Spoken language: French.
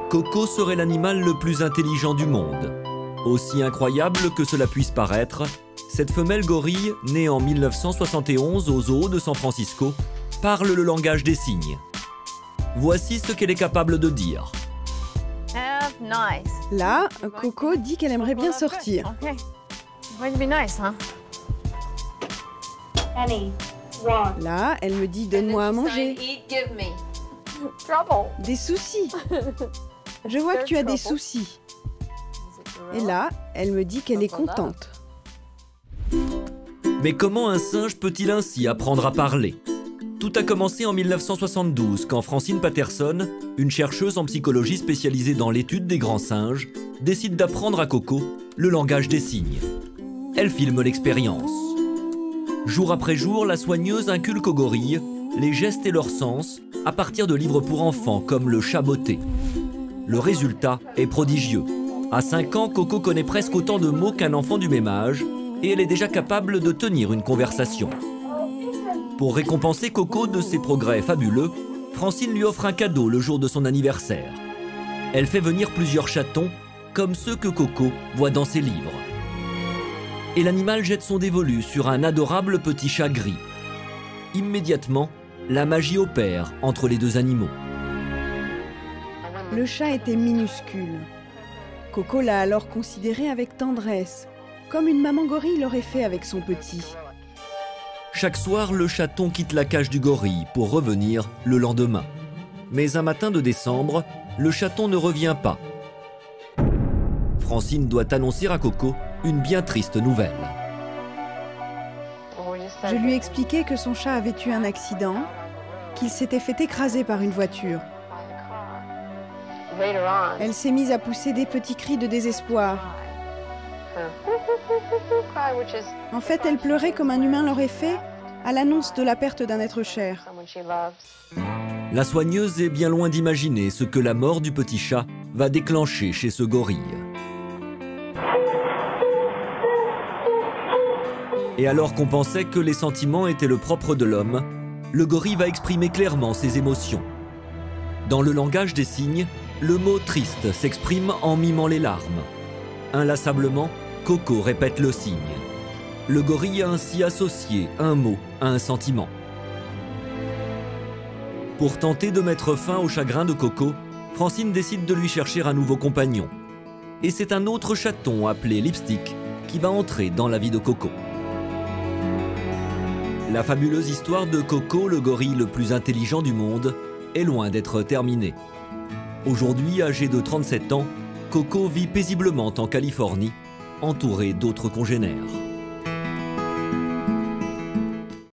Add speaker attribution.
Speaker 1: Coco serait l'animal le plus intelligent du monde. Aussi incroyable que cela puisse paraître, cette femelle gorille, née en 1971 au zoo de San Francisco, parle le langage des signes. Voici ce qu'elle est capable de dire.
Speaker 2: Là, Coco dit qu'elle aimerait bien sortir. Là, elle me dit « donne-moi à manger ». Des soucis. Je vois que tu as des soucis. Et là, elle me dit qu'elle est contente.
Speaker 1: Mais comment un singe peut-il ainsi apprendre à parler? Tout a commencé en 1972 quand Francine Patterson, une chercheuse en psychologie spécialisée dans l'étude des grands singes, décide d'apprendre à Coco le langage des signes. Elle filme l'expérience. Jour après jour, la soigneuse inculque aux gorilles les gestes et leurs sens à partir de livres pour enfants comme le chat botté. Le résultat est prodigieux. À 5 ans, Coco connaît presque autant de mots qu'un enfant du même âge et elle est déjà capable de tenir une conversation. Pour récompenser Coco de ses progrès fabuleux, Francine lui offre un cadeau le jour de son anniversaire. Elle fait venir plusieurs chatons, comme ceux que Coco voit dans ses livres. Et l'animal jette son dévolu sur un adorable petit chat gris. Immédiatement, la magie opère entre les deux animaux.
Speaker 2: Le chat était minuscule. Coco l'a alors considéré avec tendresse, comme une maman gorille l'aurait fait avec son petit.
Speaker 1: Chaque soir, le chaton quitte la cage du gorille pour revenir le lendemain. Mais un matin de décembre, le chaton ne revient pas. Francine doit annoncer à Coco une bien triste nouvelle.
Speaker 2: Je lui ai expliqué que son chat avait eu un accident, qu'il s'était fait écraser par une voiture. Elle s'est mise à pousser des petits cris de désespoir. En fait, elle pleurait comme un humain l'aurait fait à l'annonce de la perte d'un être cher.
Speaker 1: La soigneuse est bien loin d'imaginer ce que la mort du petit chat va déclencher chez ce gorille. Et alors qu'on pensait que les sentiments étaient le propre de l'homme, le gorille va exprimer clairement ses émotions. Dans le langage des signes, le mot « triste » s'exprime en mimant les larmes. Inlassablement, Coco répète le signe. Le gorille a ainsi associé un mot à un sentiment. Pour tenter de mettre fin au chagrin de Coco, Francine décide de lui chercher un nouveau compagnon. Et c'est un autre chaton appelé Lipstick qui va entrer dans la vie de Coco. La fabuleuse histoire de Coco, le gorille le plus intelligent du monde, est loin d'être terminée. Aujourd'hui, âgé de 37 ans, Coco vit paisiblement en Californie, entouré d'autres congénères.